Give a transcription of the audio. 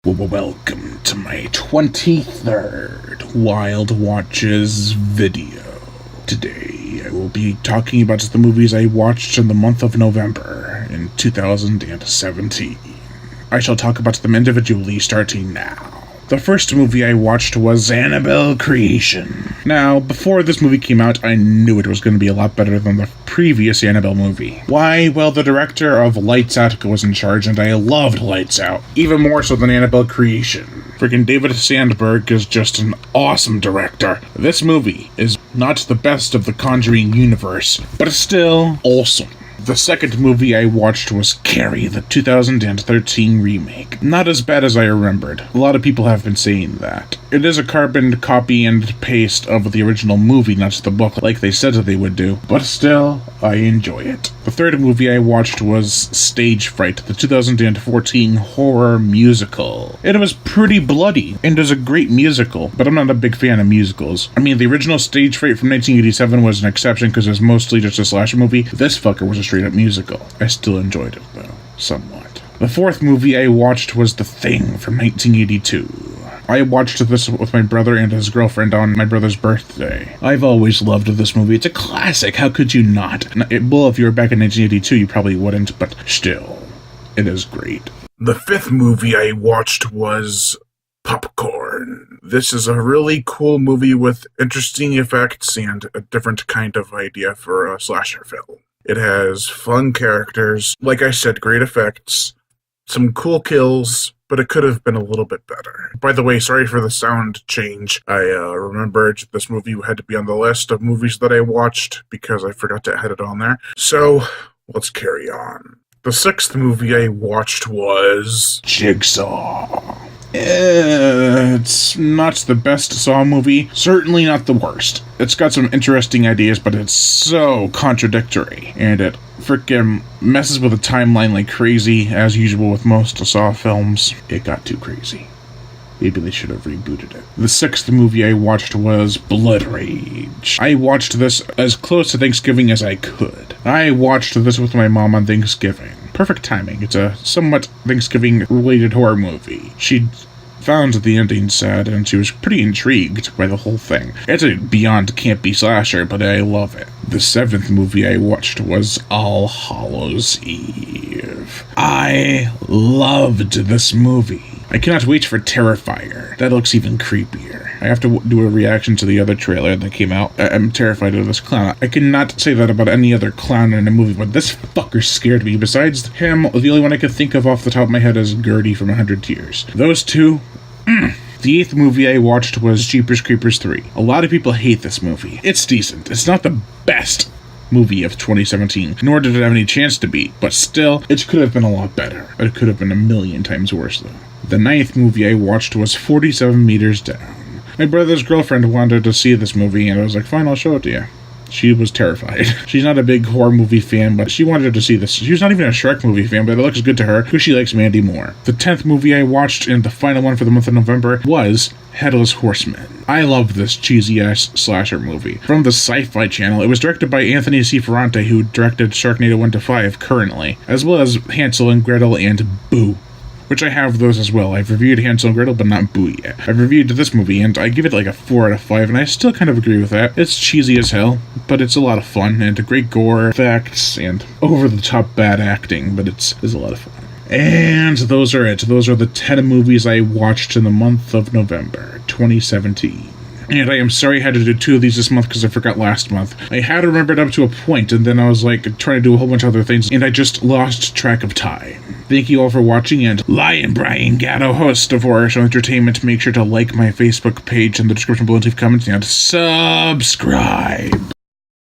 Welcome to my 23rd Wild Watches video. Today I will be talking about the movies I watched in the month of November in 2017. I shall talk about them individually starting now. The first movie I watched was Annabelle Creation. Now, before this movie came out, I knew it was going to be a lot better than the previous Annabelle movie. Why? Well, the director of Lights Out was in charge, and I loved Lights Out, even more so than Annabelle Creation. Freaking David Sandberg is just an awesome director. This movie is not the best of the Conjuring universe, but it's still awesome. The second movie I watched was Carrie, the 2013 remake. Not as bad as I remembered. A lot of people have been saying that. It is a carbon copy and paste of the original movie, not the book, like they said that they would do, but still, I enjoy it. The third movie I watched was Stage Fright, the 2014 horror musical. It was pretty bloody, and is a great musical, but I'm not a big fan of musicals. I mean, the original Stage Fright from 1987 was an exception because it was mostly just a slasher movie. This fucker was a straight-up musical. I still enjoyed it, though, somewhat. The fourth movie I watched was The Thing from 1982. I watched this with my brother and his girlfriend on my brother's birthday. I've always loved this movie. It's a classic. How could you not? Well, if you were back in 1982, you probably wouldn't, but still, it is great. The fifth movie I watched was Popcorn. This is a really cool movie with interesting effects and a different kind of idea for a slasher film. It has fun characters, like I said, great effects, some cool kills, but it could have been a little bit better. By the way, sorry for the sound change. I remembered this movie had to be on the list of movies that I watched because I forgot to add it on there. So, let's carry on. The sixth movie I watched was Jigsaw. It's not the best Saw movie, certainly not the worst. It's got some interesting ideas, but it's so contradictory, and it frickin' messes with the timeline like crazy, as usual with most Saw films. It got too crazy. Maybe they should have rebooted it. The sixth movie I watched was Blood Rage. I watched this as close to Thanksgiving as I could. I watched this with my mom on Thanksgiving. Perfect timing. It's a somewhat Thanksgiving-related horror movie. She found the ending sad, and she was pretty intrigued by the whole thing. It's a beyond campy slasher, but I love it. The seventh movie I watched was All Hallows Eve. I loved this movie. I cannot wait for Terrifier. That looks even creepier. I have to do a reaction to the other trailer that came out. I'm terrified of this clown. I cannot say that about any other clown in a movie, but this fucker scared me. Besides him, the only one I could think of off the top of my head is Gertie from 100 Tears. Those two, The eighth movie I watched was Jeepers Creepers 3. A lot of people hate this movie. It's decent. It's not the best movie of 2017, nor did it have any chance to be, but still, it could have been a lot better. It could have been a million times worse, though. The ninth movie I watched was 47 Meters Down. My brother's girlfriend wanted to see this movie, and I was like, fine, I'll show it to you. She was terrified. She's not a big horror movie fan, but she wanted to see this. She was not even a Shrek movie fan, but it looks good to her because she likes Mandy Moore. The 10th movie I watched, and the final one for the month of November, was Headless Horseman. I love this cheesy-ass slasher movie. From the Sci-Fi Channel, it was directed by Anthony C. Ferrante, who directed Sharknado 1-5 currently, as well as Hansel and Gretel and Boo, which I have those as well. I've reviewed Hansel and Gretel, but not Boo yet. I've reviewed this movie, and I give it like a 4 out of 5, and I still kind of agree with that. It's cheesy as hell, but it's a lot of fun, and great gore effects, and over-the-top bad acting, but it's a lot of fun. And those are it. Those are the 10 movies I watched in the month of November, 2017. And I am sorry I had to do 2 of these this month because I forgot last month. I had remembered up to a point, and then I was like trying to do a whole bunch of other things, and I just lost track of time. Thank you all for watching, and Lion Brian Gatto, host of Horror Show Entertainment. Make sure to like my Facebook page in the description below, leave comments, and subscribe.